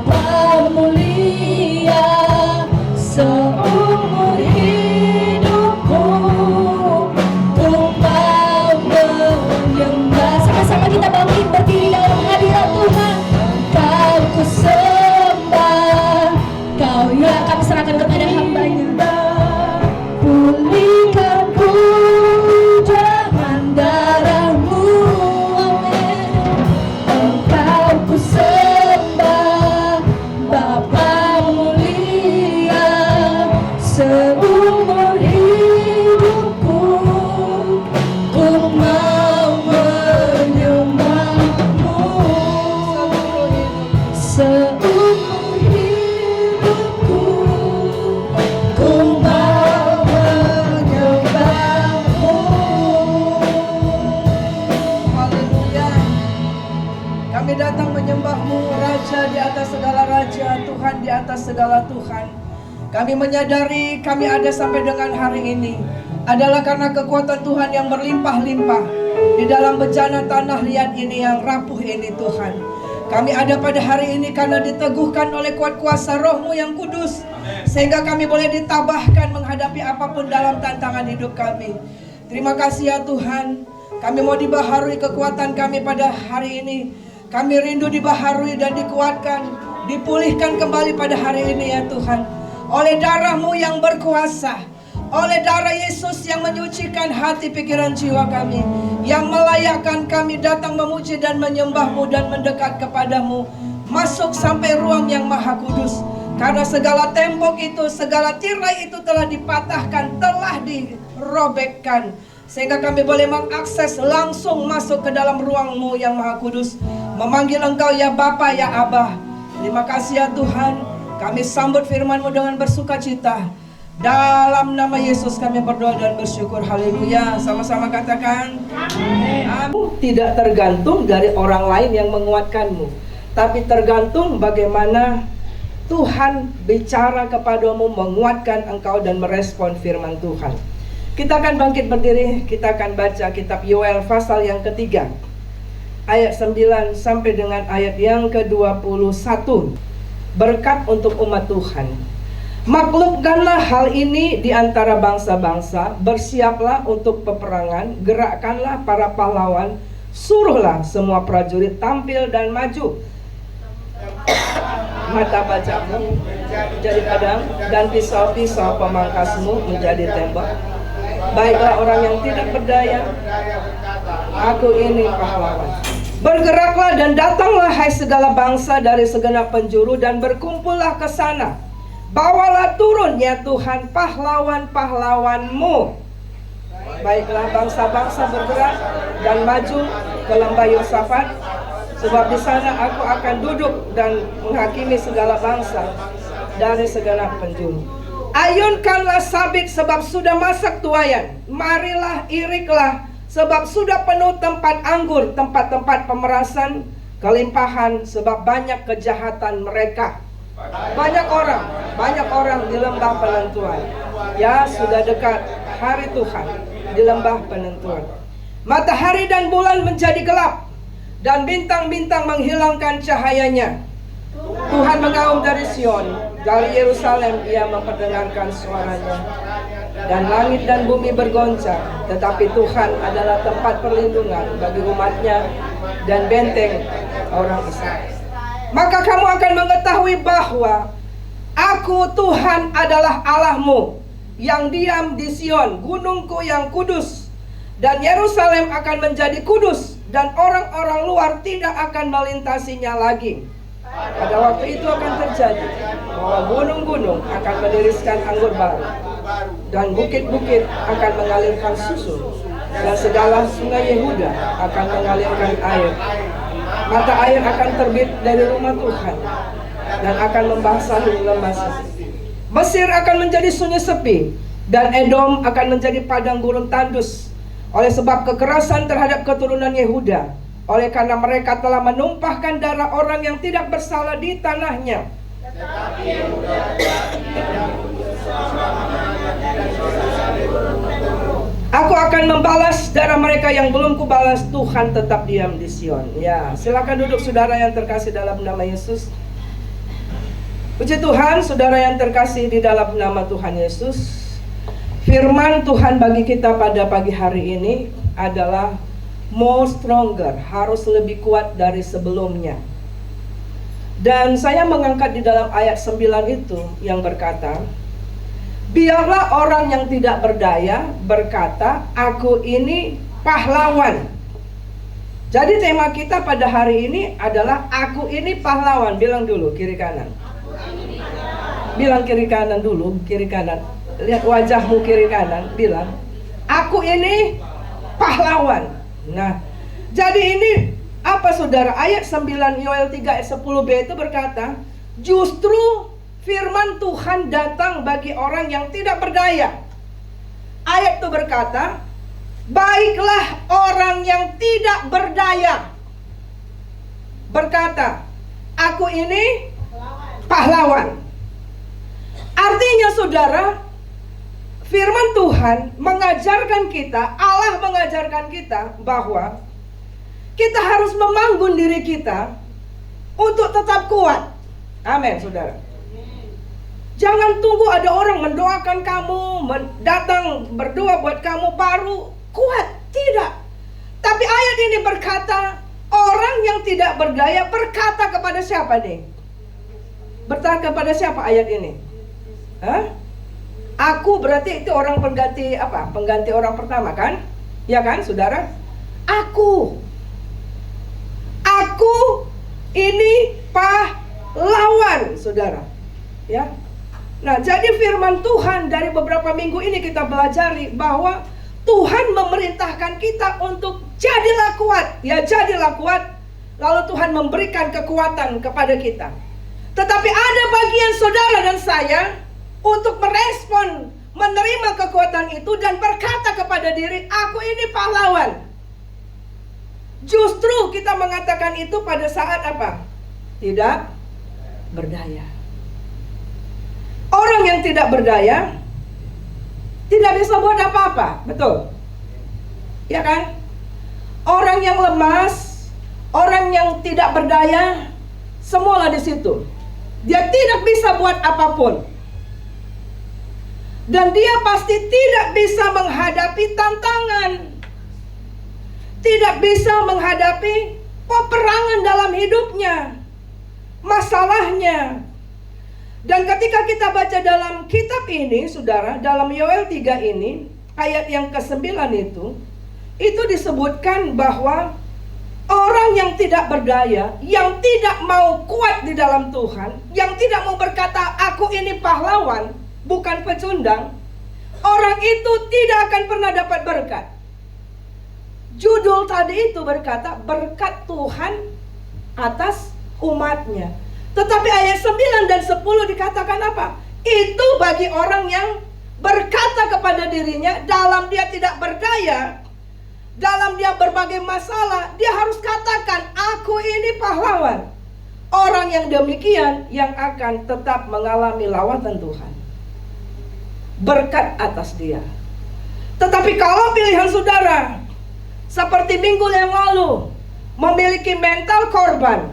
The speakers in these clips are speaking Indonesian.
Bapa mulia, seumur hidupku ku mau menyembah. Sama-sama kita bangkit berdiri dalam hadirat Tuhan. Kau ku sembah, Kau ya kami serahkan kepada hamba-Nya. Pulihkan ku dengan darah-Mu, amin. Engkau ku sembah, Bapa mulia, seumur hidupku ku mau menyembah-Mu. Seumur hidupku ku mau menyembah-Mu. Haleluya. Kami datang menyembah-Mu, Raja di atas segala raja, Tuhan di atas segala Tuhan. Kami menyadari kami ada sampai dengan hari ini adalah karena kekuatan Tuhan yang berlimpah-limpah di dalam bencana tanah liat ini yang rapuh ini, Tuhan. Kami ada pada hari ini karena diteguhkan oleh kuat kuasa Roh-Mu yang kudus, sehingga kami boleh ditabahkan menghadapi apapun dalam tantangan hidup kami. Terima kasih ya Tuhan. Kami mau dibaharui kekuatan kami pada hari ini. Kami rindu dibaharui dan dikuatkan, dipulihkan kembali pada hari ini ya Tuhan. Oleh darah-Mu yang berkuasa, oleh darah Yesus yang menyucikan hati, pikiran, jiwa kami, yang melayakkan kami datang memuji dan menyembah-Mu dan mendekat kepadamu, masuk sampai ruang yang maha kudus. Karena segala tembok itu, segala tirai itu telah dipatahkan, telah dirobekkan, sehingga kami boleh mengakses langsung masuk ke dalam ruang-Mu yang maha kudus, memanggil Engkau ya Bapa, ya Abah. Terima kasih ya Tuhan. Kami sambut firman-Mu dengan bersukacita. Dalam nama Yesus kami berdoa dan bersyukur. Haleluya. Sama-sama katakan amin. Tidak tergantung dari orang lain yang menguatkanmu, tapi tergantung bagaimana Tuhan bicara kepadamu, menguatkan engkau dan merespon firman Tuhan. Kita akan bangkit berdiri. Kita akan baca kitab Yoel pasal yang ketiga, ayat 9 sampai dengan ayat yang ke-21. Berkat untuk umat Tuhan. Maklumkanlah hal ini di antara bangsa-bangsa, bersiaplah untuk peperangan, gerakkanlah para pahlawan, suruhlah semua prajurit tampil dan maju. Mata bacamu menjadi pedang dan pisau-pisau pemangkasmu menjadi tembak. Baiklah orang yang tidak berdaya, aku ini pahlawan. Bergeraklah dan datanglah hai segala bangsa dari segenap penjuru dan berkumpullah ke sana. Bawalah turun ya Tuhan pahlawan-pahlawan-Mu. Baiklah bangsa-bangsa bergerak dan maju ke lembah Yosafat, sebab di sana aku akan duduk dan menghakimi segala bangsa dari segenap penjuru. Ayunkanlah sabit sebab sudah masak tuayan. Marilah iriklah sebab sudah penuh tempat anggur, tempat-tempat pemerasan, kelimpahan, sebab banyak kejahatan mereka. Banyak orang di lembah penentuan. Ya, sudah dekat hari Tuhan di lembah penentuan. Matahari dan bulan menjadi gelap, dan bintang-bintang menghilangkan cahayanya. Tuhan mengaum dari Sion, dari Yerusalem ia memperdengarkan suaranya. Dan langit dan bumi bergoncang, tetapi Tuhan adalah tempat perlindungan bagi umatnya dan benteng orang Israel. Maka kamu akan mengetahui bahwa Aku Tuhan adalah Allahmu yang diam di Sion, gunungku yang kudus. Dan Yerusalem akan menjadi kudus, dan orang-orang luar tidak akan melintasinya lagi. Pada waktu itu akan terjadi bahwa gunung-gunung akan meniriskan anggur baru, dan bukit-bukit akan mengalirkan susu, dan segala sungai Yehuda akan mengalirkan air. Mata air akan terbit dari rumah Tuhan dan akan membasahi lembah Sin. Mesir akan menjadi sunyi sepi, dan Edom akan menjadi padang gurun tandus, oleh sebab kekerasan terhadap keturunan Yehuda, oleh karena mereka telah menumpahkan darah orang yang tidak bersalah di tanahnya. Aku akan membalas darah mereka yang belum kubalas. Tuhan tetap diam di Sion. Ya, silakan duduk saudara yang terkasih dalam nama Yesus. Puji Tuhan, saudara yang terkasih di dalam nama Tuhan Yesus. Firman Tuhan bagi kita pada pagi hari ini adalah more stronger, harus lebih kuat dari sebelumnya. Dan saya mengangkat di dalam ayat 9 itu yang berkata, biarlah orang yang tidak berdaya berkata, aku ini pahlawan. Jadi tema kita pada hari ini adalah aku ini pahlawan. Bilang dulu kiri kanan. Bilang kiri kanan dulu, kiri kanan. Lihat wajahmu kiri kanan, bilang, aku ini pahlawan. Nah, jadi ini apa saudara? Ayat 9 Yoel 3 ayat 10b itu berkata, justru firman Tuhan datang bagi orang yang tidak berdaya. Ayat itu berkata, baiklah orang yang tidak berdaya berkata, aku ini pahlawan. Artinya saudara, firman Tuhan mengajarkan kita, Allah mengajarkan kita bahwa kita harus membangun diri kita untuk tetap kuat. Amin saudara. Jangan tunggu ada orang mendoakan kamu, datang berdoa buat kamu baru kuat. Tidak. Tapi ayat ini berkata, orang yang tidak berdaya berkata kepada siapa nih? Berkata kepada siapa ayat ini? Hah? Aku berarti itu orang pengganti apa? Pengganti orang pertama kan? Ya kan saudara? Aku ini pahlawan saudara. Ya. Nah, jadi firman Tuhan dari beberapa minggu ini kita belajari bahwa Tuhan memerintahkan kita untuk jadilah kuat. Ya, jadilah kuat. Lalu Tuhan memberikan kekuatan kepada kita. Tetapi ada bagian saudara dan saya untuk merespon, menerima kekuatan itu dan berkata kepada diri, aku ini pahlawan. Justru kita mengatakan itu pada saat apa? Tidak berdaya. Orang yang tidak berdaya tidak bisa buat apa-apa, betul? Ya kan? Orang yang lemas, orang yang tidak berdaya, semualah di situ. Dia tidak bisa buat apapun. Dan dia pasti tidak bisa menghadapi tantangan, tidak bisa menghadapi peperangan dalam hidupnya, masalahnya. Dan ketika kita baca dalam kitab ini, saudara, dalam Yoel 3 ini, ayat yang ke-9 itu disebutkan bahwa orang yang tidak berdaya, yang tidak mau kuat di dalam Tuhan, yang tidak mau berkata, aku ini pahlawan, bukan pecundang, orang itu tidak akan pernah dapat berkat. Judul tadi itu berkata, berkat Tuhan atas umatnya. Tetapi ayat 9 dan 10 dikatakan apa? Itu bagi orang yang berkata kepada dirinya, dalam dia tidak berdaya, dalam dia berbagai masalah, dia harus katakan, aku ini pahlawan. Orang yang demikian yang akan tetap mengalami lawatan Tuhan, berkat atas dia. Tetapi kalau pilihan saudara seperti minggu yang lalu, memiliki mental korban.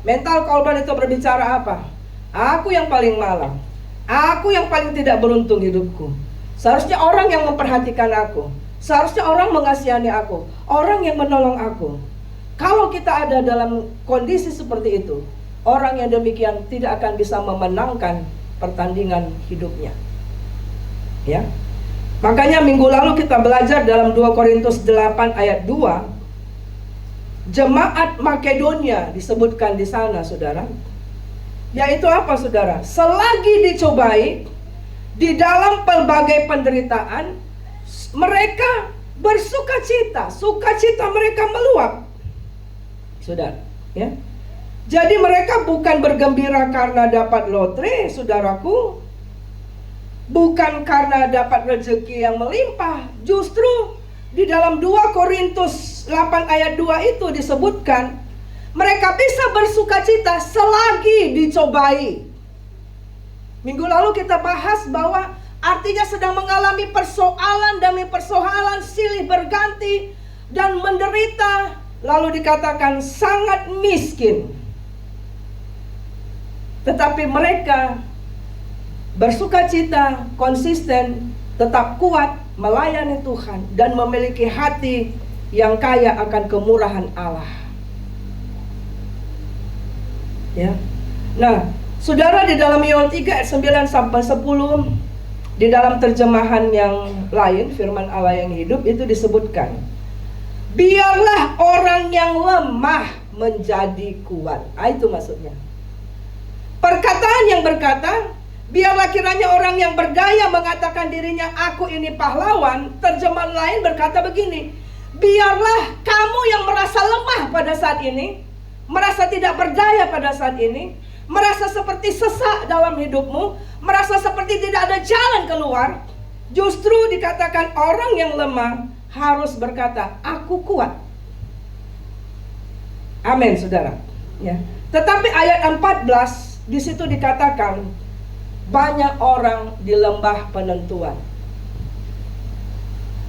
Mental korban itu berbicara apa? Aku yang paling malang, aku yang paling tidak beruntung hidupku. Seharusnya orang yang memperhatikan aku, seharusnya orang mengasihani aku, orang yang menolong aku. Kalau kita ada dalam kondisi seperti itu, orang yang demikian tidak akan bisa memenangkan pertandingan hidupnya. Ya. Makanya minggu lalu kita belajar dalam 2 Korintus 8 ayat 2, jemaat Makedonia disebutkan di sana, saudara. Yaitu apa, saudara? Selagi dicobai di dalam pelbagai penderitaan, mereka bersuka cita, sukacita mereka meluap. Saudara, ya. Jadi mereka bukan bergembira karena dapat lotre, saudaraku. Bukan karena dapat rezeki yang melimpah. Justru di dalam 2 Korintus 8 ayat 2 itu disebutkan, mereka bisa bersuka cita selagi dicobai. Minggu lalu kita bahas bahwa artinya sedang mengalami persoalan demi persoalan, silih berganti dan menderita, lalu dikatakan sangat miskin. tetapi mereka bersukacita, konsisten, tetap kuat melayani Tuhan dan memiliki hati yang kaya akan kemurahan Allah. Ya. Nah, saudara, di dalam Yoel 3 ayat 9 sampai 10, di dalam terjemahan yang lain, firman Allah yang hidup itu disebutkan, biarlah orang yang lemah menjadi kuat. Itu maksudnya. Perkataan yang berkata, biarlah kiranya orang yang berdaya mengatakan dirinya, aku ini pahlawan. Terjemahan lain berkata begini, biarlah kamu yang merasa lemah pada saat ini, merasa tidak berdaya pada saat ini, merasa seperti sesak dalam hidupmu, merasa seperti tidak ada jalan keluar, justru dikatakan orang yang lemah harus berkata, aku kuat. Amin, saudara. Ya. Tetapi ayat 14 di situ dikatakan banyak orang di lembah penentuan.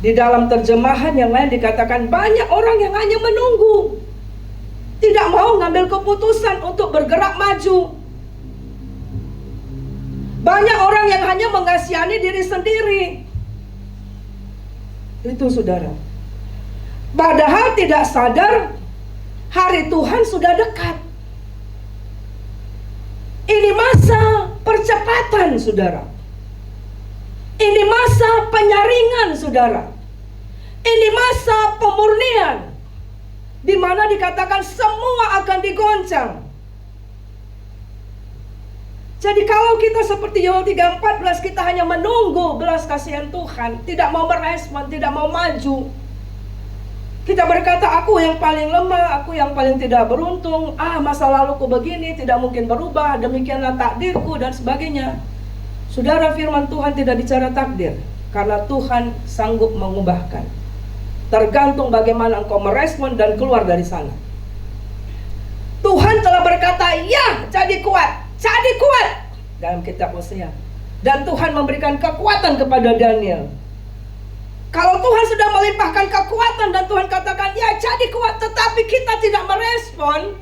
Di dalam terjemahan yang lain dikatakan banyak orang yang hanya menunggu, tidak mau ngambil keputusan untuk bergerak maju. Banyak orang yang hanya mengasihani diri sendiri. Itu saudara. Padahal tidak sadar hari Tuhan sudah dekat. Ini masa percepatan, saudara. Ini masa penyaringan, saudara. Ini masa pemurnian, di mana dikatakan semua akan digoncang. Jadi kalau kita seperti Yoel 3:14, kita hanya menunggu belas kasihan Tuhan, tidak mau merespon, tidak mau maju. Kita berkata, aku yang paling lemah, aku yang paling tidak beruntung, masa laluku begini, tidak mungkin berubah, demikianlah takdirku dan sebagainya. Saudara, firman Tuhan tidak bicara takdir, karena Tuhan sanggup mengubahkan. Tergantung bagaimana engkau merespon dan keluar dari sana. Tuhan telah berkata, ya, jadi kuat, jadi kuat, dalam kitab Hosea. Dan Tuhan memberikan kekuatan kepada Daniel. Kalau Tuhan sudah melimpahkan kekuatan dan Tuhan katakan, ya jadi kuat, tetapi kita tidak merespon,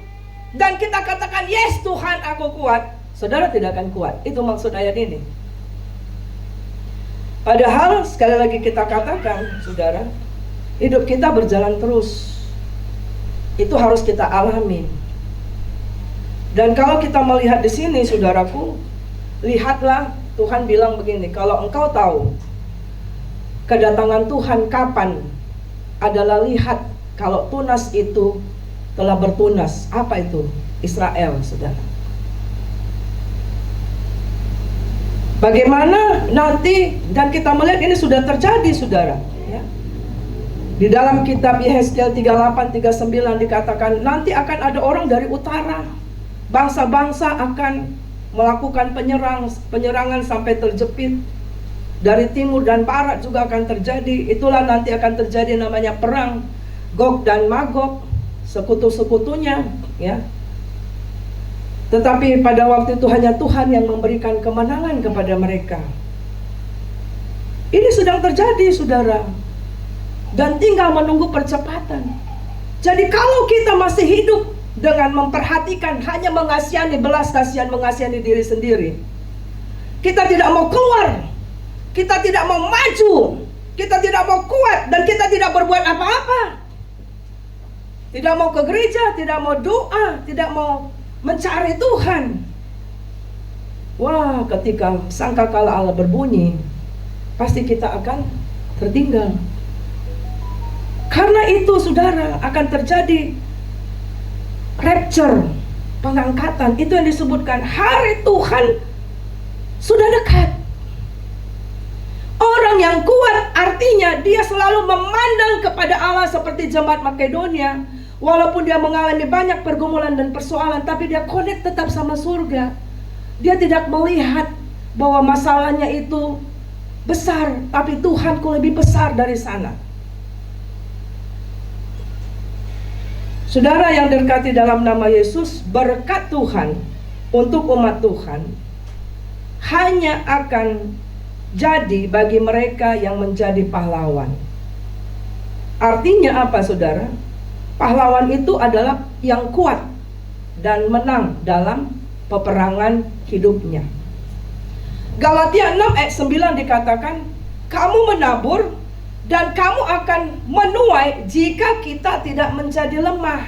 dan kita katakan, yes Tuhan aku kuat, saudara tidak akan kuat. Itu maksud ayat ini. Padahal sekali lagi kita katakan, saudara, hidup kita berjalan terus. Itu harus kita alami. Dan kalau kita melihat di sini, saudaraku, lihatlah, Tuhan bilang begini, kalau engkau tahu kedatangan Tuhan kapan, adalah lihat kalau tunas itu telah bertunas. Apa itu? Israel, saudara. Bagaimana nanti, dan kita melihat ini sudah terjadi, saudara, ya. Di dalam kitab Yehezkiel 38-39 dikatakan, nanti akan ada orang dari utara, bangsa-bangsa akan melakukan penyerangan sampai terjepit. Dari timur dan barat juga akan terjadi. Itulah nanti akan terjadi namanya perang Gog dan Magog, sekutu-sekutunya, ya. Tetapi pada waktu itu hanya Tuhan yang memberikan kemenangan kepada mereka. Ini sedang terjadi, saudara, dan tinggal menunggu percepatan. Jadi kalau kita masih hidup dengan memperhatikan, hanya mengasihani, belas kasihan, mengasihani diri sendiri, kita tidak mau keluar, kita tidak mau maju, kita tidak mau kuat, dan kita tidak berbuat apa-apa. Tidak mau ke gereja, tidak mau doa, tidak mau mencari Tuhan. Wah, ketika sangkakala Allah berbunyi, pasti kita akan tertinggal. Karena itu, saudara, akan terjadi rapture, pengangkatan. Itu yang disebutkan hari Tuhan sudah dekat. Orang yang kuat artinya dia selalu memandang kepada Allah seperti jemaat Makedonia. Walaupun dia mengalami banyak pergumulan dan persoalan, tapi dia connect tetap sama surga. Dia tidak melihat bahwa masalahnya itu besar, tapi Tuhanku lebih besar dari sana. Saudara yang dirkati dalam nama Yesus, berkat Tuhan untuk umat Tuhan hanya akan jadi bagi mereka yang menjadi pahlawan. Artinya apa, saudara? Pahlawan itu adalah yang kuat dan menang dalam peperangan hidupnya. Galatia 6 ayat 9 dikatakan, kamu menabur dan kamu akan menuai jika kita tidak menjadi lemah.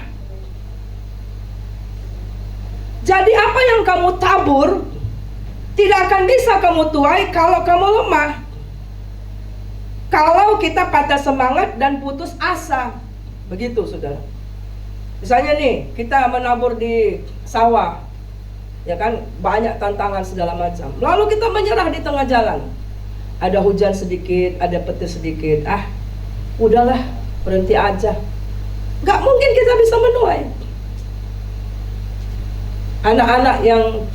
Jadi apa yang kamu tabur tidak akan bisa kamu tuai kalau kamu lemah. Kalau kita patah semangat dan putus asa. Begitu saudara. Misalnya nih, kita menabur di sawah, ya kan, banyak tantangan segala macam. Lalu kita menyerah di tengah jalan. Ada hujan sedikit, ada petir sedikit. Udahlah, berhenti aja. Gak mungkin kita bisa menuai. Anak-anak yang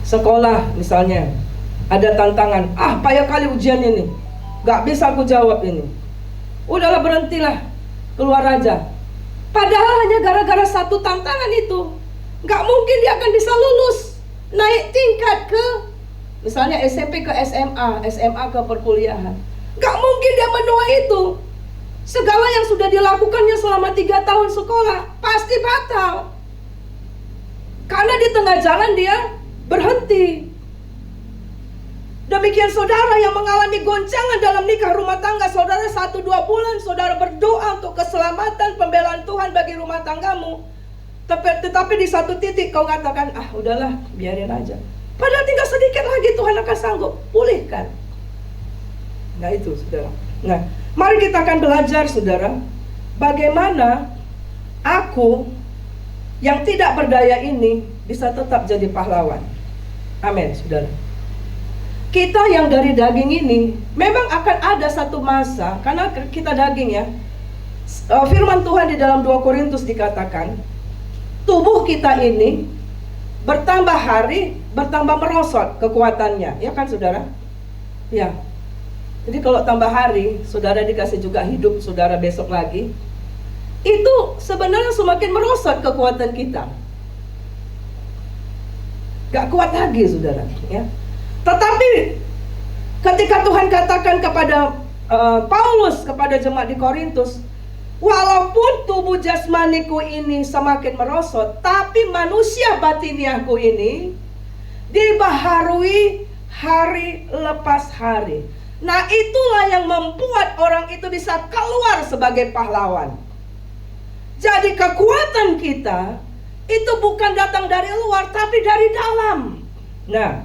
sekolah misalnya, ada tantangan. Payah kali ujian ini, gak bisa aku jawab ini. Udahlah, berhentilah, keluar aja. Padahal hanya gara-gara satu tantangan itu, gak mungkin dia akan bisa lulus, naik tingkat ke misalnya SMP ke SMA, SMA ke perkuliahan. Gak mungkin dia menuai itu. Segala yang sudah dilakukannya selama 3 tahun sekolah pasti batal, karena di tengah jalan dia berhenti. Demikian saudara yang mengalami goncangan dalam nikah rumah tangga saudara 1-2 bulan, saudara berdoa untuk keselamatan pembelaan Tuhan bagi rumah tanggamu. Tetapi di satu titik kau katakan, udahlah, biarin aja. Padahal tinggal sedikit lagi Tuhan akan sanggup pulihkan. Nah itu saudara. Nah, mari kita akan belajar saudara, bagaimana aku yang tidak berdaya ini bisa tetap jadi pahlawan. Amin saudara. Kita yang dari daging ini memang akan ada satu masa, karena kita daging ya. Firman Tuhan di dalam 2 Korintus dikatakan, tubuh kita ini bertambah hari, bertambah merosot kekuatannya. Ya kan saudara? Ya. Jadi kalau tambah hari, saudara dikasih juga hidup saudara besok lagi, itu sebenarnya semakin merosot kekuatan kita. Gak kuat lagi saudara ya. Tetapi ketika Tuhan katakan kepada Paulus kepada jemaat di Korintus, walaupun tubuh jasmaniku ini semakin merosot, tapi manusia batiniahku ini dibaharui hari lepas hari. Nah itulah yang membuat orang itu bisa keluar sebagai pahlawan. Jadi kekuatan kita itu bukan datang dari luar, tapi dari dalam. Nah,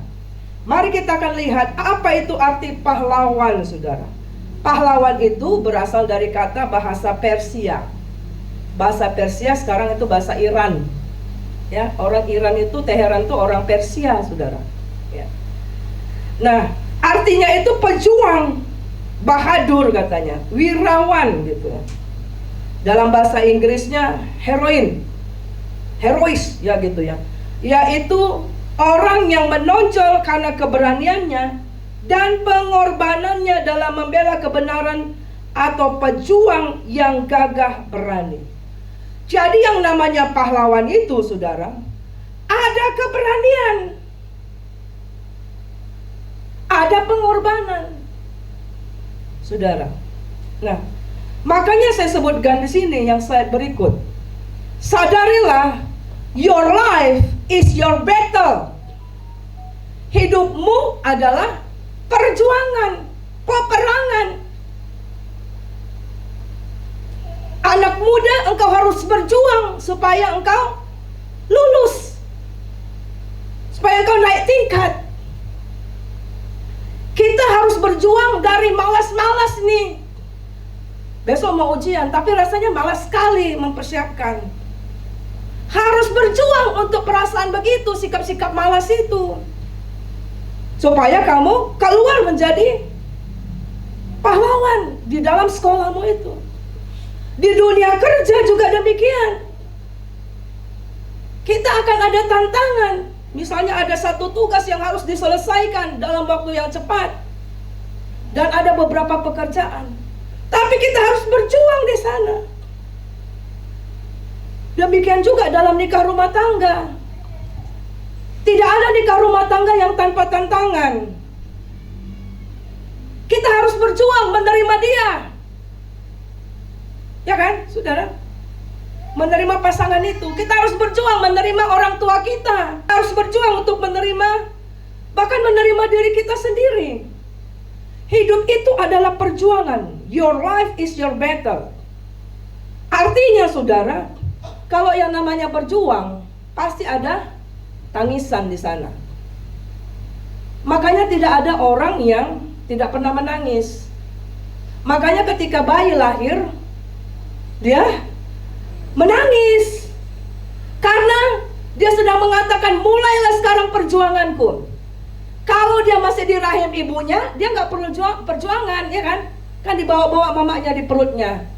mari kita akan lihat apa itu arti pahlawan saudara. Pahlawan itu berasal dari kata bahasa Persia. Bahasa Persia sekarang itu bahasa Iran. Ya, orang Iran itu, Teheran itu orang Persia saudara ya. Nah, artinya itu pejuang, bahadur katanya, wirawan gitu ya. Dalam bahasa Inggrisnya herois ya gitu ya. Yaitu orang yang menonjol karena keberaniannya dan pengorbanannya dalam membela kebenaran, atau pejuang yang gagah berani. Jadi yang namanya pahlawan itu saudara, ada keberanian, ada pengorbanan saudara. Nah, makanya saya sebutkan di sini yang slide berikut. Sadarilah, your life is your battle. Hidupmu adalah perjuangan, peperangan. Anak muda, engkau harus berjuang supaya engkau lulus, supaya engkau naik tingkat. Kita harus berjuang dari malas-malas nih. Besok mau ujian, tapi rasanya malas sekali mempersiapkan. Harus berjuang untuk perasaan begitu, sikap-sikap malas itu, supaya kamu keluar menjadi pahlawan di dalam sekolahmu itu. Di dunia kerja juga demikian. Kita akan ada tantangan. Misalnya ada satu tugas yang harus diselesaikan dalam waktu yang cepat, dan ada beberapa pekerjaan, tapi kita harus berjuang di sana. Demikian juga dalam nikah rumah tangga. Tidak ada nikah rumah tangga yang tanpa tantangan. Kita harus berjuang menerima dia. Ya kan, saudara? menerima pasangan itu. Kita harus berjuang menerima orang tua kita. Kita harus berjuang untuk menerima, bahkan menerima diri kita sendiri. Hidup itu adalah perjuangan. Your life is your battle. Artinya saudara, kalau yang namanya berjuang, pasti ada tangisan di sana. Makanya tidak ada orang yang tidak pernah menangis. Makanya ketika bayi lahir, dia menangis. Karena dia sedang mengatakan, mulailah sekarang perjuanganku. Kalau dia masih di rahim ibunya, dia nggak perlu perjuangan, ya kan? Kan dibawa-bawa mamanya di perutnya.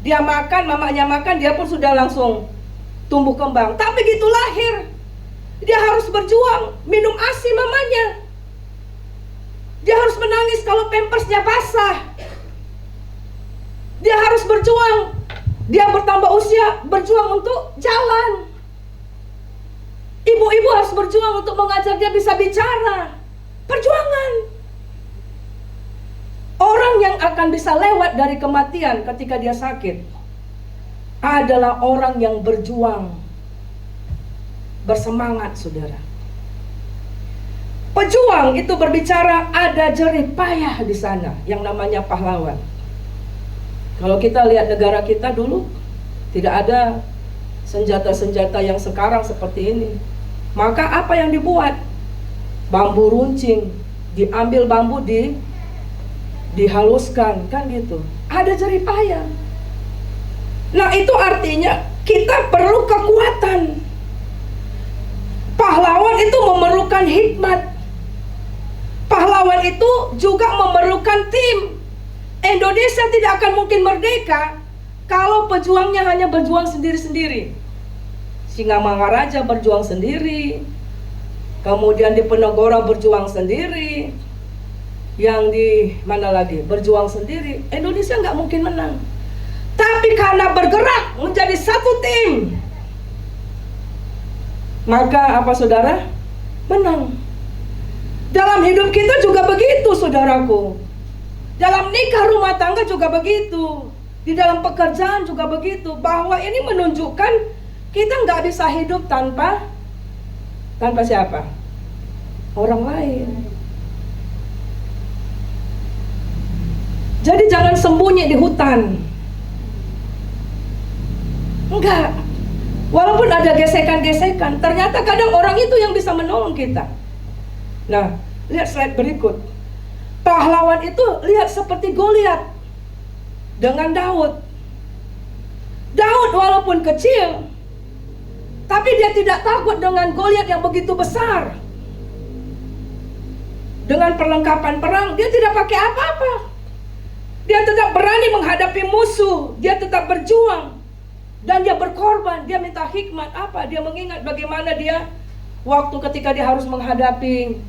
Dia makan, mamanya makan, dia pun sudah langsung tumbuh kembang. Tapi gitu lahir, dia harus berjuang, minum ASI mamanya. Dia harus menangis kalau pampersnya basah. Dia harus berjuang. Dia bertambah usia, berjuang untuk jalan. Ibu-ibu harus berjuang untuk mengajar dia bisa bicara. Perjuangan. Orang yang akan bisa lewat dari kematian ketika dia sakit adalah orang yang berjuang, bersemangat, saudara. Pejuang itu berbicara ada jerih payah di sana, yang namanya pahlawan. Kalau kita lihat negara kita dulu, tidak ada senjata-senjata yang sekarang seperti ini. Maka apa yang dibuat? Bambu runcing, diambil bambu dihaluskan, kan gitu. Ada jerih payah. Nah, itu artinya kita perlu kekuatan. Pahlawan itu memerlukan hikmat. Pahlawan itu juga memerlukan tim. Indonesia tidak akan mungkin merdeka kalau pejuangnya hanya berjuang sendiri-sendiri. Singamangaraja berjuang sendiri, kemudian di Penogoro berjuang sendiri, yang di mana lagi berjuang sendiri. Indonesia nggak mungkin menang. Tapi karena bergerak menjadi satu tim, maka apa saudara? Menang. Dalam hidup kita juga begitu, saudaraku. Dalam nikah rumah tangga juga begitu. Di dalam pekerjaan juga begitu. Bahwa ini menunjukkan kita nggak bisa hidup tanpa siapa? Orang lain. Jadi jangan sembunyi di hutan. Enggak. Walaupun ada gesekan-gesekan, ternyata kadang orang itu yang bisa menolong kita. Nah, lihat slide berikut. Pahlawan itu lihat seperti Goliat dengan Daud. Daud walaupun kecil, tapi dia tidak takut dengan Goliat yang begitu besar. Dengan perlengkapan perang, dia tidak pakai apa-apa. Dia tetap berani menghadapi musuh. Dia tetap berjuang. Dan dia berkorban. Dia minta hikmat apa? Dia mengingat bagaimana dia waktu ketika dia harus menghadapi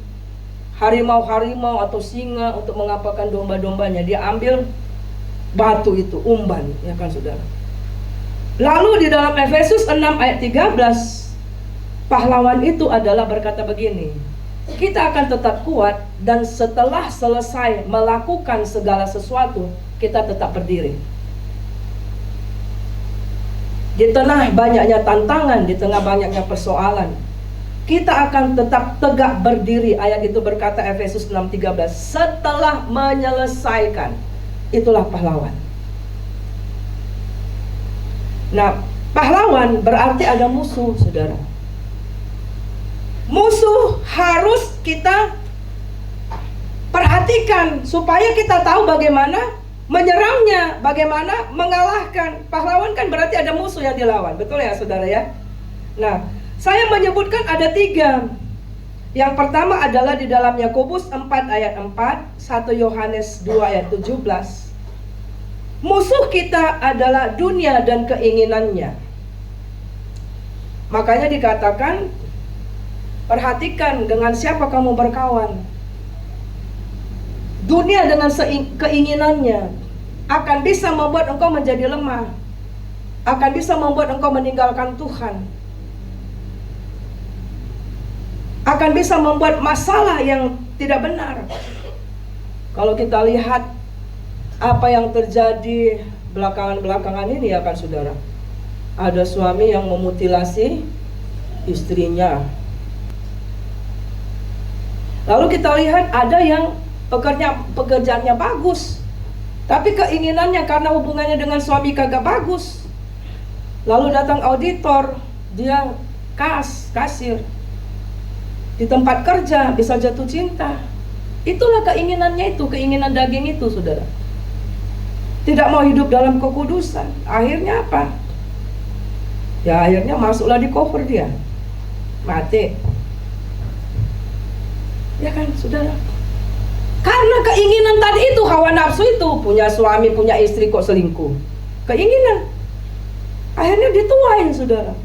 harimau-harimau atau singa untuk mengapakan domba-dombanya. Dia ambil batu itu, umban, ya kan saudara. Lalu di dalam Efesus 6 ayat 13, pahlawan itu adalah berkata begini, kita akan tetap kuat dan setelah selesai melakukan segala sesuatu, kita tetap berdiri. Di tengah banyaknya tantangan, di tengah banyaknya persoalan, kita akan tetap tegak berdiri. Ayat itu berkata Efesus 6:13, setelah menyelesaikan. Itulah pahlawan. Nah, pahlawan berarti ada musuh, saudara. Musuh harus kita perhatikan supaya kita tahu bagaimana menyerangnya, bagaimana mengalahkan. Pahlawan kan berarti ada musuh yang dilawan, betul ya saudara ya? Nah, saya menyebutkan ada 3. Yang pertama adalah di dalam Yakobus 4 ayat 4, 1 Yohanes 2 ayat 17. Musuh kita adalah dunia dan keinginannya. Makanya dikatakan, perhatikan dengan siapa kamu berkawan. Dunia dengan keinginannya akan bisa membuat engkau menjadi lemah, akan bisa membuat engkau meninggalkan Tuhan, akan bisa membuat masalah yang tidak benar. Kalau kita lihat apa yang terjadi belakangan-belakangan ini ya kan saudara, Ada suami yang memutilasi istrinya. Lalu kita lihat ada yang pekerjaannya bagus, tapi keinginannya karena hubungannya dengan suami kagak bagus. Lalu datang auditor, dia kasir. Di tempat kerja bisa jatuh cinta. Itulah keinginannya itu, keinginan daging itu, saudara. Tidak mau hidup dalam kekudusan. Akhirnya apa? Ya akhirnya masuklah di cover dia, mati. Ya kan, saudara? Karena keinginan tadi itu, hawa nafsu itu, punya suami, punya istri kok selingkuh. Keinginan. Akhirnya dituain, saudara.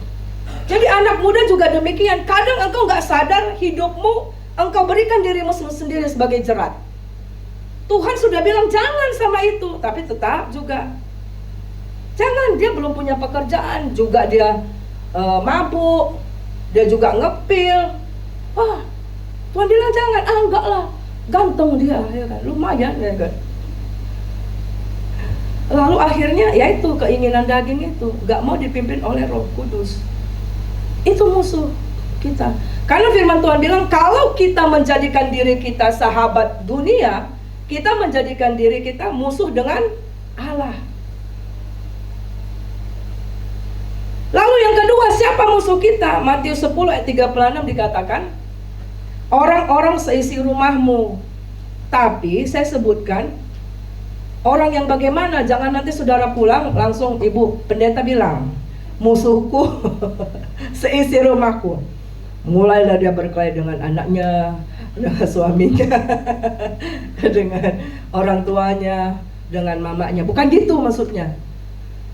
Jadi anak muda juga demikian. Kadang engkau gak sadar hidupmu, engkau berikan dirimu sendiri sebagai jerat. Tuhan sudah bilang jangan sama itu, tapi tetap juga. Jangan, dia belum punya pekerjaan, juga dia mabuk, dia juga ngepil. Wah, Tuhan bilang jangan, enggak lah, ganteng dia, ya kan, lumayan, ya kan. Lalu akhirnya, yaitu keinginan daging itu, gak mau dipimpin oleh Roh Kudus. Itu musuh kita. Karena firman Tuhan bilang, kalau kita menjadikan diri kita sahabat dunia, kita menjadikan diri kita musuh dengan Allah. Lalu yang kedua, siapa musuh kita? Matius 10 ayat 36 dikatakan, orang-orang seisi rumahmu. Tapi saya sebutkan, orang yang bagaimana? Jangan nanti saudara pulang langsung ibu pendeta bilang, musuhku seisi rumahku. Mulailah dia berkelahi dengan anaknya, dengan suaminya, dengan orang tuanya, dengan mamanya. Bukan gitu maksudnya.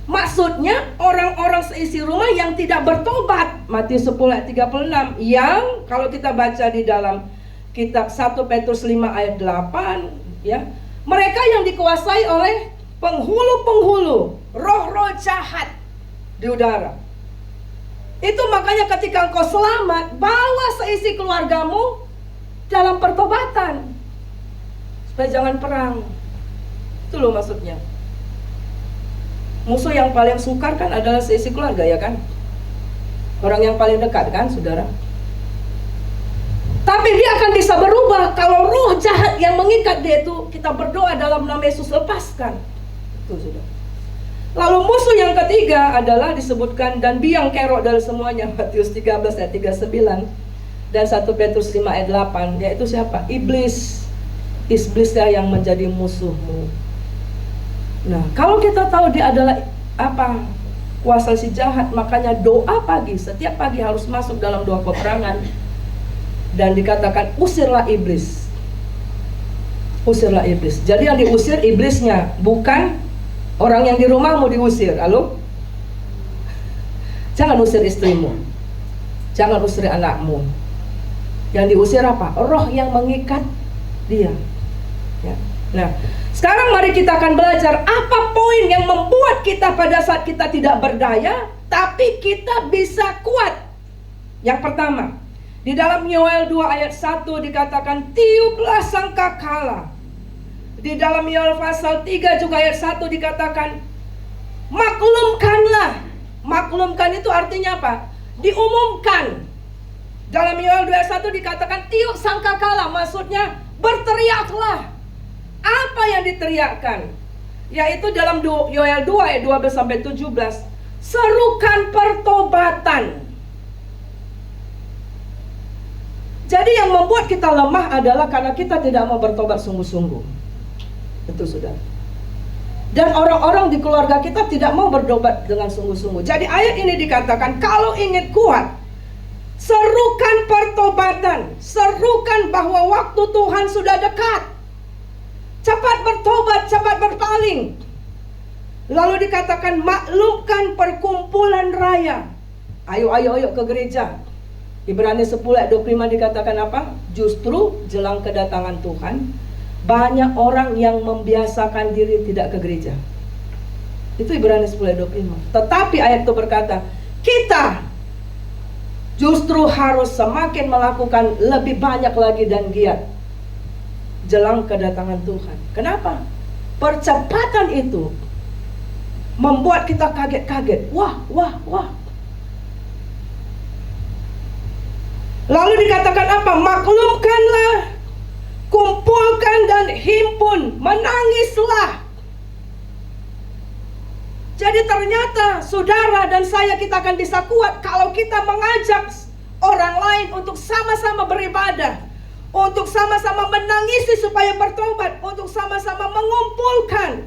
Maksudnya orang-orang seisi rumah yang tidak bertobat. Matius 10 ayat 36. Yang kalau kita baca di dalam kitab 1 Petrus 5 ayat 8, ya, mereka yang dikuasai oleh penghulu-penghulu, roh-roh jahat di udara. Itu makanya ketika engkau selamat, bawa seisi keluargamu dalam pertobatan, supaya jangan perang. Itu loh maksudnya. Musuh yang paling sukar kan adalah seisi keluarga, ya kan? Orang yang paling dekat kan, saudara. Tapi dia akan bisa berubah kalau roh jahat yang mengikat dia itu, kita berdoa dalam nama Yesus, lepaskan. Itu saudara. Lalu musuh yang ketiga adalah disebutkan dan biang kerok dari semuanya, Matius 13 ayat 39 dan 1 Petrus 5 ayat 8, yaitu siapa? Iblis. Iblislah yang menjadi musuhmu. Nah, kalau kita tahu dia adalah apa? Kuasa si jahat, makanya doa pagi, setiap pagi harus masuk dalam doa peperangan. Dan dikatakan usirlah iblis. Usirlah iblis. Jadi yang diusir iblisnya, bukan orang yang di rumahmu diusir. Halo? Jangan usir istrimu. Jangan usir anakmu. Yang diusir apa? Roh yang mengikat dia. Ya. Nah, sekarang mari kita akan belajar apa poin yang membuat kita pada saat kita tidak berdaya, tapi kita bisa kuat. Yang pertama, di dalam Yoel 2 ayat 1 dikatakan, tiuplah sangkakala. Di dalam Yoel pasal 3 juga ayat 1 dikatakan, maklumkanlah. Maklumkan itu artinya apa? Diumumkan. Dalam Yoel 2 ayat 1 dikatakan, tiup sangkakala, maksudnya berteriaklah. Apa yang diteriakkan? Yaitu dalam Yoel 2 ayat 12-17, serukan pertobatan. Jadi yang membuat kita lemah adalah karena kita tidak mau bertobat sungguh-sungguh. Itu sudah. Dan orang-orang di keluarga kita tidak mau bertobat dengan sungguh-sungguh. Jadi ayat ini dikatakan, kalau ingin kuat, serukan pertobatan. Serukan bahwa waktu Tuhan sudah dekat. Cepat bertobat, cepat berpaling. Lalu dikatakan, maklumkan perkumpulan raya. Ayo ke gereja. Ibrani 10 ayat 25 dikatakan apa? Justru jelang kedatangan Tuhan, banyak orang yang membiasakan diri tidak ke gereja. Itu Ibrani 10 ayat 25. Tetapi ayat itu berkata, kita justru harus semakin melakukan lebih banyak lagi dan giat jelang kedatangan Tuhan. Kenapa? Percepatan itu membuat kita kaget-kaget. Wah, wah, wah. Lalu dikatakan apa? Maklumkanlah, kumpulkan dan himpun, menangislah. Jadi ternyata saudara dan saya, kita akan bisa kuat kalau kita mengajak orang lain untuk sama-sama beribadah, untuk sama-sama menangisi supaya bertobat, untuk sama-sama mengumpulkan.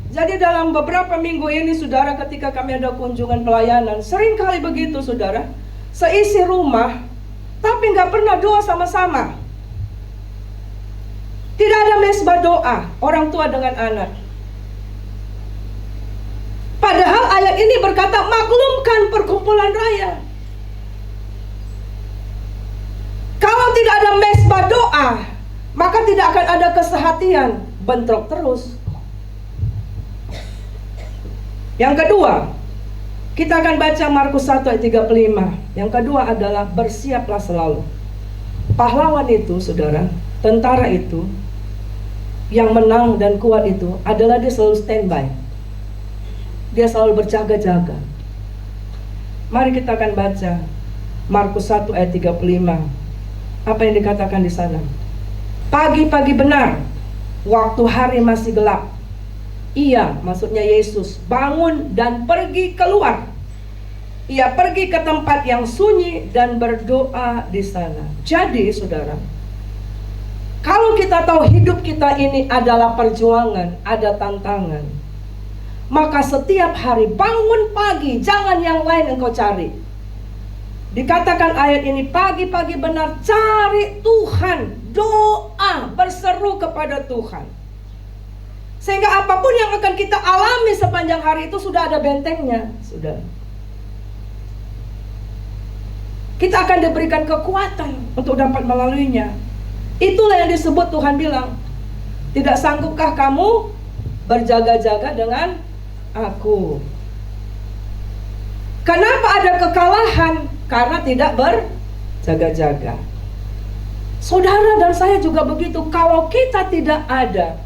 Jadi dalam beberapa minggu ini saudara, ketika kami ada kunjungan pelayanan, sering kali begitu saudara, seisi rumah tapi nggak pernah doa sama-sama. Tidak ada mesbah doa orang tua dengan anak. Padahal ayat ini berkata maklumkan perkumpulan raya. Kalau tidak ada mesbah doa, maka tidak akan ada kesehatian, bentrok terus. Yang kedua, kita akan baca Markus 1 ayat 35. Yang kedua adalah bersiaplah selalu. Pahlawan itu saudara, tentara itu, yang menang dan kuat itu adalah dia selalu standby. Dia selalu berjaga-jaga. Mari kita akan baca Markus 1 ayat 35. Apa yang dikatakan di sana? Pagi-pagi benar, waktu hari masih gelap, ia, maksudnya Yesus, bangun dan pergi keluar. Ia pergi ke tempat yang sunyi dan berdoa di sana. Jadi saudara, kalau kita tahu hidup kita ini adalah perjuangan, ada tantangan, maka setiap hari bangun pagi, jangan yang lain engkau cari. Dikatakan ayat ini, pagi-pagi benar cari Tuhan, doa, berseru kepada Tuhan. Sehingga apapun yang akan kita alami sepanjang hari itu sudah ada bentengnya, sudah. Kita akan diberikan kekuatan untuk dapat melaluinya. Itulah yang disebut Tuhan bilang, tidak sanggupkah kamu berjaga-jaga dengan aku? Kenapa ada kekalahan? Karena tidak berjaga-jaga. Saudara dan saya juga begitu. Kalau kita tidak ada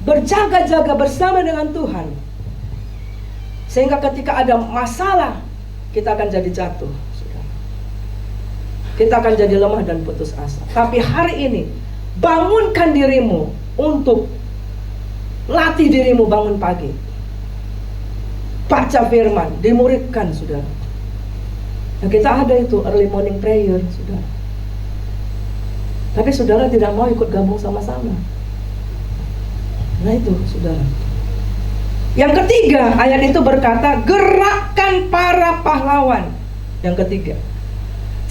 berjaga-jaga bersama dengan Tuhan, sehingga ketika ada masalah, kita akan jadi jatuh, saudara. Kita akan jadi lemah dan putus asa. Tapi hari ini, bangunkan dirimu untuk latih dirimu bangun pagi. Baca firman, dimuridkan, saudara. Nah, kita ada itu early morning prayer, saudara. Tapi saudara tidak mau ikut gabung sama-sama. Nah itu, saudara. Yang ketiga, ayat itu berkata, gerakkan para pahlawan. Yang ketiga.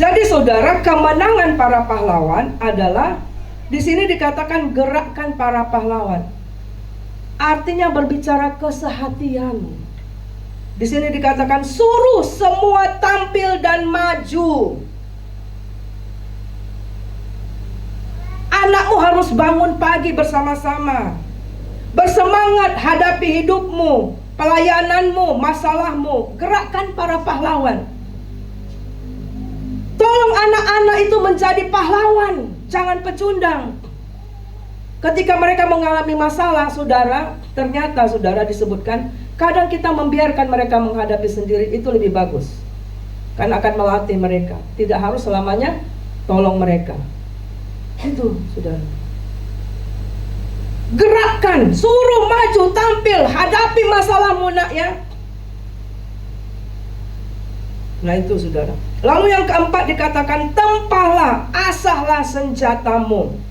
Jadi saudara, kemenangan para pahlawan adalah, di sini dikatakan gerakkan para pahlawan. Artinya berbicara kesehatian. Di sini dikatakan suruh semua tampil dan maju. Anakmu harus bangun pagi bersama-sama, bersemangat hadapi hidupmu, pelayananmu, masalahmu. Gerakkan para pahlawan. Tolong anak-anak itu menjadi pahlawan, jangan pecundang. Ketika mereka mengalami masalah, saudara, ternyata saudara disebutkan, kadang kita membiarkan mereka menghadapi sendiri, itu lebih bagus. Karena akan melatih mereka. Tidak harus selamanya tolong mereka. Itu, saudara. Gerakkan, suruh maju, tampil, hadapi masalahmu nak ya. Nah itu saudara. Lalu yang keempat dikatakan, tempahlah, asahlah senjatamu.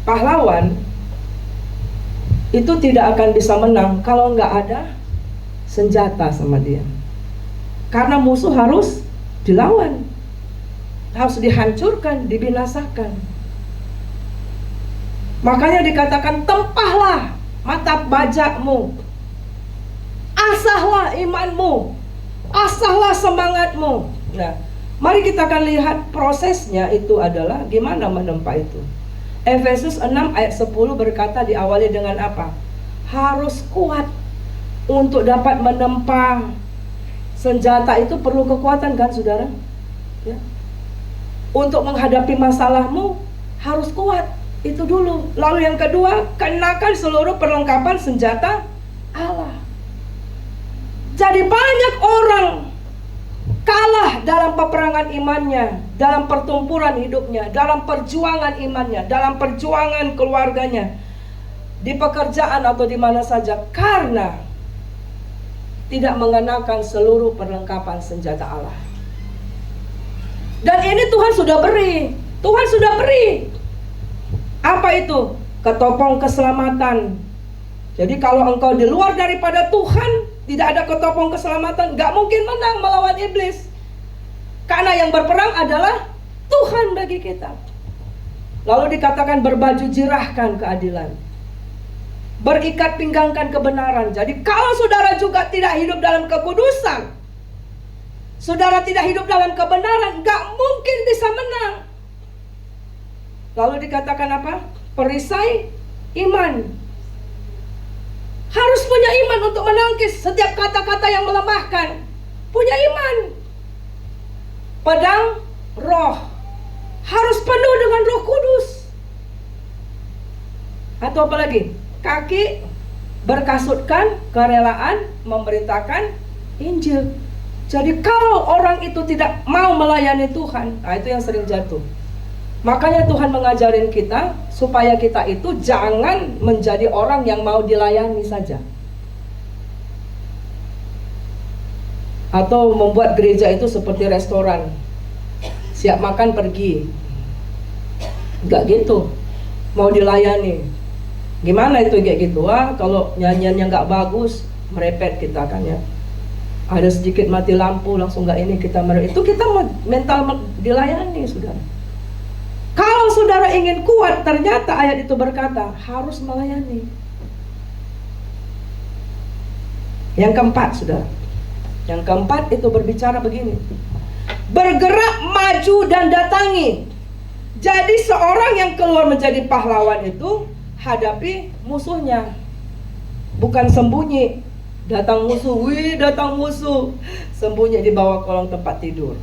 Pahlawan itu tidak akan bisa menang kalau nggak ada senjata sama dia. Karena musuh harus dilawan, harus dihancurkan, dibinasakan. Makanya dikatakan tempahlah mata bajakmu, asahlah imanmu, asahlah semangatmu. Nah, mari kita akan lihat prosesnya itu adalah gimana menempa itu. Efesus 6 ayat 10 berkata diawali dengan apa? Harus kuat untuk dapat menempa. Senjata itu perlu kekuatan kan saudara? Ya. Untuk menghadapi masalahmu harus kuat. Itu dulu. Lalu yang kedua, kenakan seluruh perlengkapan senjata Allah. Jadi banyak orang kalah dalam peperangan imannya, dalam pertempuran hidupnya, dalam perjuangan imannya, dalam perjuangan keluarganya, di pekerjaan atau di mana saja, karena tidak mengenakan seluruh perlengkapan senjata Allah. Dan ini Tuhan sudah beri. Tuhan sudah beri. Apa itu? Ketopong keselamatan. Jadi kalau engkau di luar daripada Tuhan, tidak ada ketopong keselamatan, gak mungkin menang melawan iblis. Karena yang berperang adalah Tuhan bagi kita. Lalu dikatakan berbaju jirahkan keadilan, berikat pinggangkan kebenaran. Jadi kalau saudara juga tidak hidup dalam kekudusan, saudara tidak hidup dalam kebenaran, gak mungkin bisa menang. Lalu dikatakan apa? Perisai iman. Harus punya iman untuk menangkis setiap kata-kata yang melemahkan. Punya iman. Pedang roh. Harus penuh dengan Roh Kudus. Atau apa lagi? Kaki berkasutkan kerelaan memberitakan Injil. Jadi kalau orang itu tidak mau melayani Tuhan, nah itu yang sering jatuh. Makanya Tuhan mengajarin kita supaya kita itu jangan menjadi orang yang mau dilayani saja, atau membuat gereja itu seperti restoran, siap makan pergi. Enggak gitu, mau dilayani. Gimana itu kayak gitu? Wah, kalau nyanyiannya nggak bagus, merepet kita kan ya. Ada sedikit mati lampu langsung nggak ini kita merepet. Itu kita mental dilayani, saudara. Kalau saudara ingin kuat, ternyata ayat itu berkata harus melayani. Yang keempat, saudara. Yang keempat itu berbicara begini: bergerak maju dan datangi. Jadi seorang yang keluar menjadi pahlawan itu hadapi musuhnya, bukan sembunyi. Datang musuh, wih datang musuh, sembunyi di bawah kolong tempat tidur.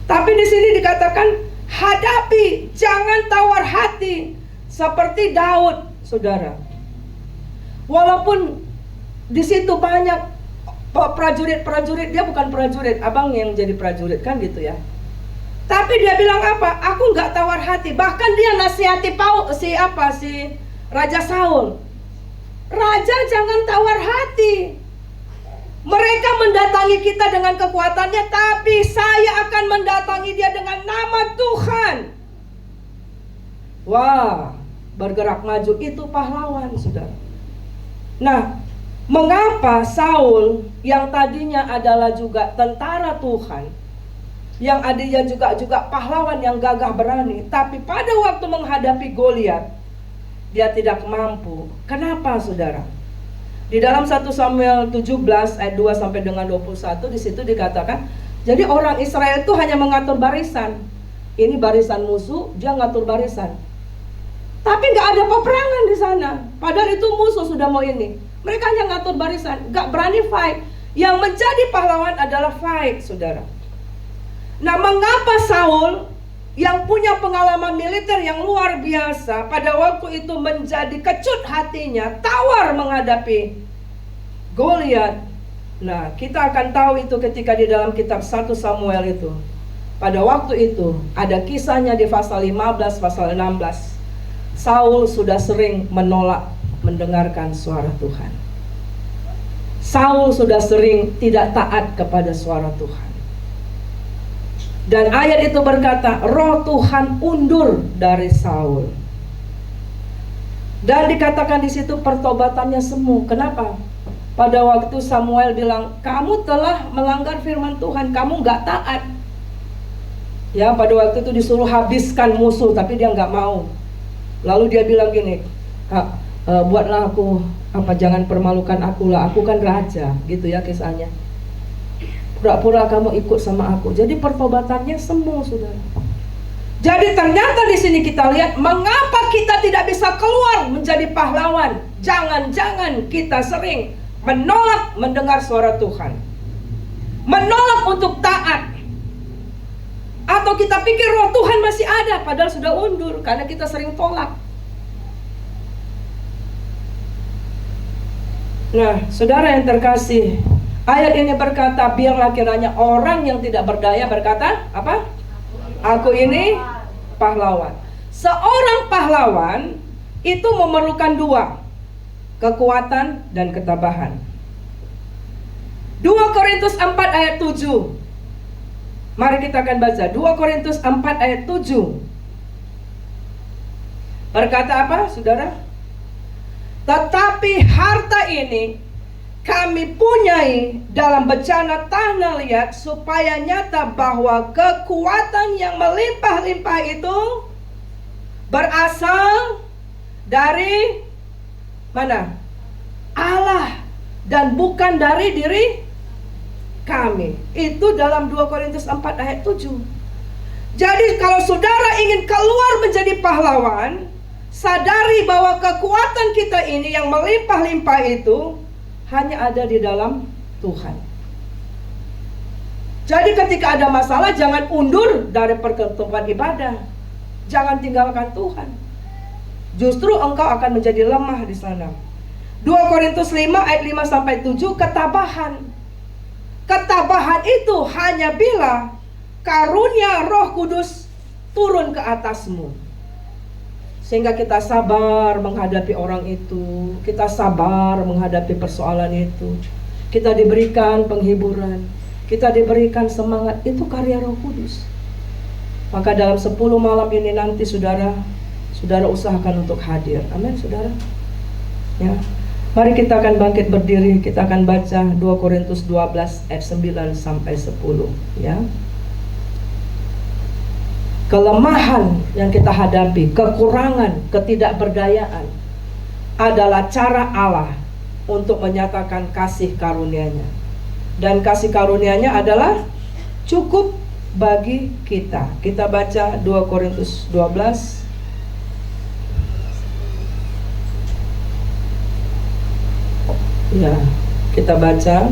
Tapi di sini dikatakan hadapi, jangan tawar hati, seperti Daud, saudara. Walaupun di situ banyak prajurit-prajurit, dia bukan prajurit, abang yang jadi prajurit kan gitu ya. Tapi dia bilang apa? Aku nggak tawar hati. Bahkan dia nasihati si Raja Saul. Raja jangan tawar hati. Mereka mendatangi kita dengan kekuatannya, tapi saya akan mendatangi dia dengan nama Tuhan. Wah, bergerak maju itu pahlawan, saudara. Nah, mengapa Saul yang tadinya adalah juga tentara Tuhan, yang adanya juga pahlawan yang gagah berani, tapi pada waktu menghadapi Goliat dia tidak mampu. Kenapa, saudara? Di dalam 1 Samuel 17 ayat 2 sampai dengan 21 di situ dikatakan, jadi orang Israel itu hanya mengatur barisan. Ini barisan musuh, dia ngatur barisan. Tapi nggak ada peperangan di sana. Padahal itu musuh sudah mau ini. Mereka hanya ngatur barisan, nggak berani fight. Yang menjadi pahlawan adalah fight, saudara. Nah, mengapa Saul yang punya pengalaman militer yang luar biasa pada waktu itu menjadi kecut hatinya, tawar menghadapi Goliat? Nah, kita akan tahu itu ketika di dalam kitab 1 Samuel itu. Pada waktu itu ada kisahnya di pasal 15, pasal 16. Saul sudah sering menolak mendengarkan suara Tuhan. Saul sudah sering tidak taat kepada suara Tuhan. Dan ayat itu berkata, roh Tuhan undur dari Saul. Dan dikatakan di situ pertobatannya semu. Kenapa? Pada waktu Samuel bilang, kamu telah melanggar firman Tuhan, kamu nggak taat. Ya, pada waktu itu disuruh habiskan musuh, tapi dia nggak mau. Lalu dia bilang gini, buatlah aku jangan permalukan aku lah, aku kan raja, gitu ya kisahnya. Pura-pura kamu ikut sama aku. Jadi pertobatannya semu, saudara. Jadi ternyata di sini kita lihat mengapa kita tidak bisa keluar menjadi pahlawan. Jangan-jangan kita sering menolak mendengar suara Tuhan, menolak untuk taat, atau Atau kita pikir roh Tuhan masih ada, padahal sudah undur karena kita sering tolak. Nah, saudara yang terkasih, ayat ini berkata, biarlah kiranya orang yang tidak berdaya berkata, apa? Aku ini pahlawan. Seorang pahlawan itu memerlukan dua, kekuatan dan ketabahan. 2 Korintus 4 ayat 7. Mari kita akan baca 2 Korintus 4 ayat 7. Berkata apa, saudara? Tetapi harta ini kami punyai dalam bencana tanah liat, supaya nyata bahwa kekuatan yang melimpah-limpah itu berasal dari mana? Allah, dan bukan dari diri kami. Itu dalam 2 Korintus 4 ayat 7. Jadi kalau saudara ingin keluar menjadi pahlawan, sadari bahwa kekuatan kita ini yang melimpah-limpah itu hanya ada di dalam Tuhan. Jadi ketika ada masalah, jangan undur dari pertemuan ibadah. Jangan tinggalkan Tuhan. Justru engkau akan menjadi lemah di sana. 2 Korintus 5 ayat 5 sampai 7, ketabahan. Ketabahan itu hanya bila karunia Roh Kudus turun ke atasmu, sehingga kita sabar menghadapi orang itu, kita sabar menghadapi persoalan itu, kita diberikan penghiburan, kita diberikan semangat. Itu karya Roh Kudus. Maka dalam 10 malam ini nanti saudara usahakan untuk hadir. Amin, saudara. Ya. Mari kita akan bangkit berdiri, kita akan baca 2 Korintus 12 ayat 9 sampai 10, ya. Kelemahan yang kita hadapi, kekurangan, ketidakberdayaan adalah cara Allah untuk menyatakan kasih karunia-Nya. Dan kasih karunia-Nya adalah cukup bagi kita. Kita baca 2 Korintus 12 ya, kita baca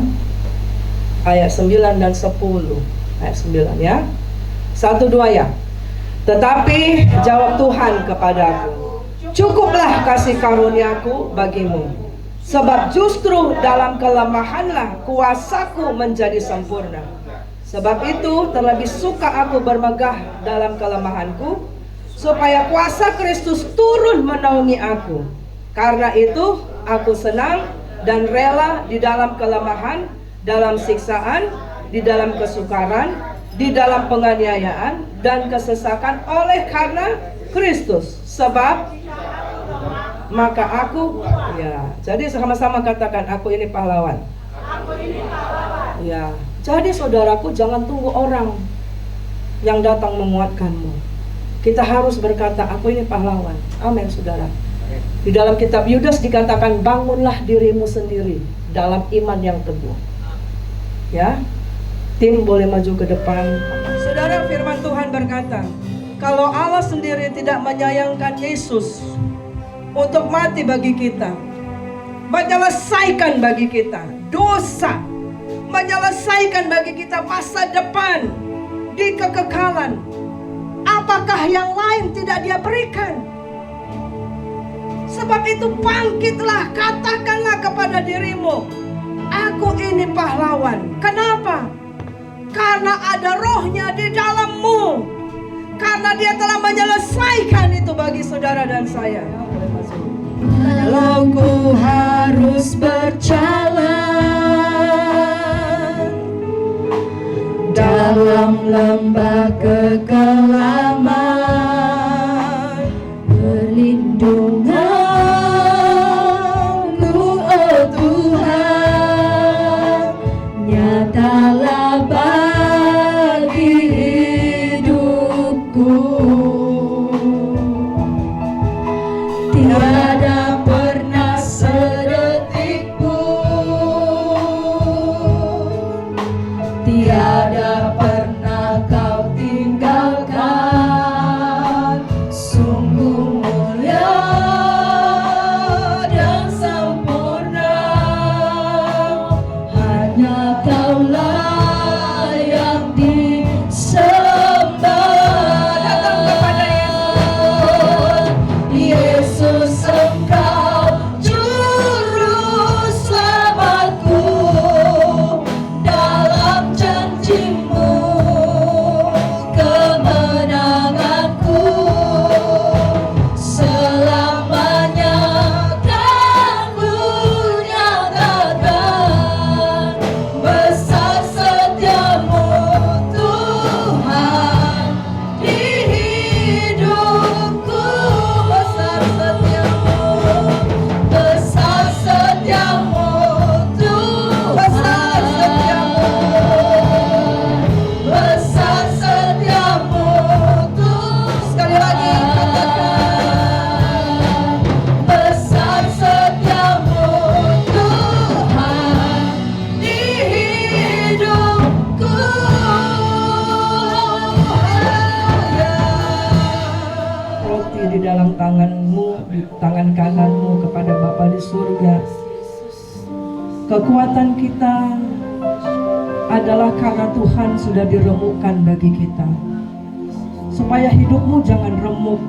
ayat 9 dan 10. Ayat 9 ya. 1, 2 ya. Tetapi jawab Tuhan kepadaku, cukuplah kasih karuniaku bagimu, sebab justru dalam kelemahanlah kuasaku menjadi sempurna. Sebab itu terlebih suka aku bermegah dalam kelemahanku, supaya kuasa Kristus turun menaungi aku. Karena itu aku senang dan rela di dalam kelemahan, dalam siksaan, di dalam kesukaran, di dalam penganiayaan dan kesesakan oleh karena Kristus. Sebab maka aku, ya, jadi sama-sama katakan, aku ini pahlawan. Aku ini pahlawan. Ya, jadi saudaraku, jangan tunggu orang yang datang menguatkanmu. Kita harus berkata, aku ini pahlawan. Amin, saudara. Di dalam kitab Yudas dikatakan, bangunlah dirimu sendiri dalam iman yang teguh. Ya, tim boleh maju ke depan. Saudara, firman Tuhan berkata, kalau Allah sendiri tidak menyayangkan Yesus untuk mati bagi kita, menyelesaikan bagi kita dosa, menyelesaikan bagi kita masa depan di kekekalan, apakah yang lain tidak Dia berikan? Sebab itu bangkitlah, katakanlah kepada dirimu, aku ini pahlawan. Kenapa? Karena ada Roh-Nya di dalammu. Karena Dia telah menyelesaikan itu bagi saudara dan saya. Kalau ku harus berjalan dalam lembah kekelaman, perlindungan nyatalah bagi hidupku. Tiada pernah sedetik pun, tiada pernah kau tinggalkan. Sungguh mulia dan sempurna, hanya Kaulah yang disembah. dalam tangan-Mu, di tangan kanan-Mu kepada Bapa di surga. Kekuatan kita adalah karena Tuhan sudah diremukkan bagi kita, supaya hidupmu jangan remuk.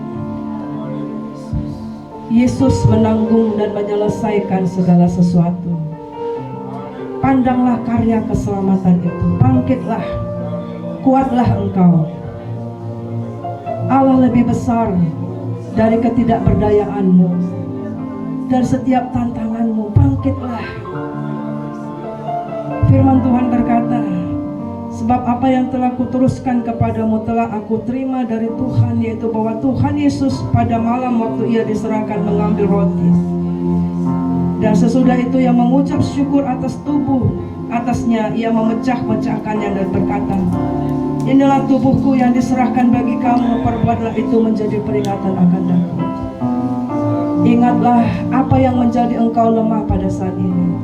Yesus menanggung dan menyelesaikan segala sesuatu. Pandanglah karya keselamatan itu, bangkitlah, kuatlah engkau. Allah lebih besar dari ketidakberdayaanmu, dari setiap tantanganmu. Bangkitlah. Firman Tuhan berkata, sebab apa yang telah kuteruskan kepadamu telah aku terima dari Tuhan, yaitu bahwa Tuhan Yesus pada malam waktu ia diserahkan mengambil roti, dan sesudah itu ia mengucap syukur atasnya ia memecah-mecahkannya dan berkata, inilah tubuhku yang diserahkan bagi kamu, perbuatlah itu menjadi peringatan akan aku. Ingatlah apa yang menjadi engkau lemah pada saat ini.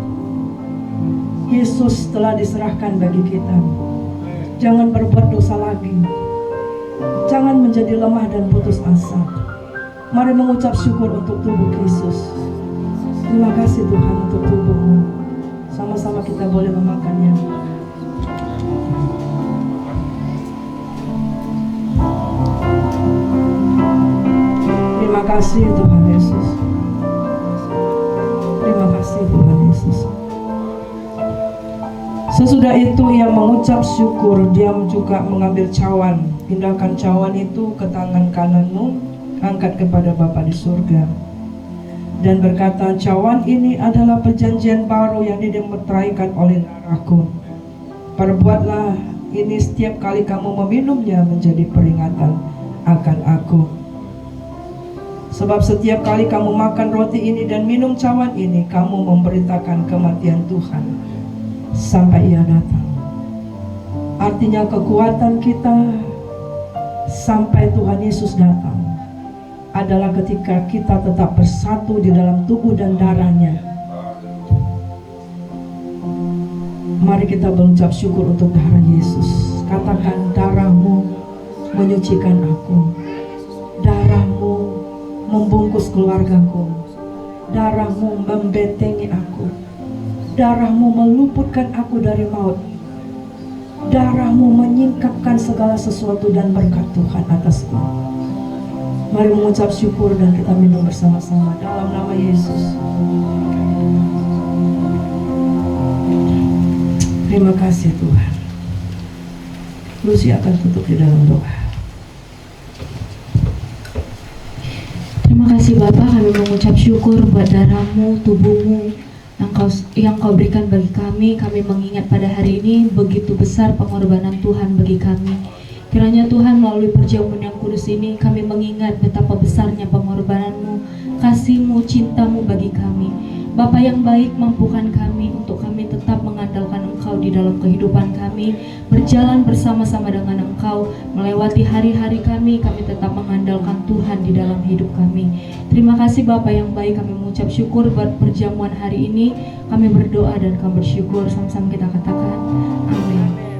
Yesus telah diserahkan bagi kita. Jangan berbuat dosa lagi. Jangan menjadi lemah dan putus asa. Mari mengucap syukur untuk tubuh Yesus. Terima kasih Tuhan untuk tubuh-Mu. Sama-sama kita boleh memakannya. Terima kasih Tuhan Yesus. Terima kasih Tuhan Yesus. Sesudah itu ia mengucap syukur, dia juga mengambil cawan. Pindahkan cawan itu ke tangan kananmu, angkat kepada Bapa di surga, dan berkata, cawan ini adalah perjanjian baru yang dimeteraikan oleh darahku. Perbuatlah ini setiap kali kamu meminumnya menjadi peringatan akan aku. Sebab setiap kali kamu makan roti ini dan minum cawan ini, kamu memberitakan kematian Tuhan sampai ia datang. Artinya kekuatan kita sampai Tuhan Yesus datang adalah ketika kita tetap bersatu di dalam tubuh dan darahnya. Mari kita berucap syukur untuk darah Yesus. Katakan, darah-Mu menyucikan aku, darah-Mu membungkus keluargaku, darah-Mu membentengi aku, darah-Mu meluputkan aku dari maut, darah-Mu menyingkapkan segala sesuatu dan berkat Tuhan atasku. Mari mengucap syukur dan kita minum bersama-sama dalam nama Yesus. Terima kasih Tuhan. Lucy akan tutup di dalam doa. Terima kasih Bapak, kami mengucap syukur buat darah-Mu, tubuh-Mu yang kau berikan bagi kami. Kami mengingat pada hari ini begitu besar pengorbanan Tuhan bagi kami. Kiranya Tuhan melalui perjamuan yang kudus ini kami mengingat betapa besarnya pengorbanan-Mu, kasih-Mu, cinta-Mu bagi kami. Bapa yang baik, mampukan kami untuk kami tetap mengandalkan Engkau di dalam kehidupan kami, berjalan bersama-sama dengan Engkau, melewati hari-hari kami tetap mengandalkan Tuhan di dalam hidup kami. Terima kasih Bapa yang baik, kami mengucap syukur buat perjamuan hari ini. Kami berdoa dan kami bersyukur, sama-sama kita katakan amin.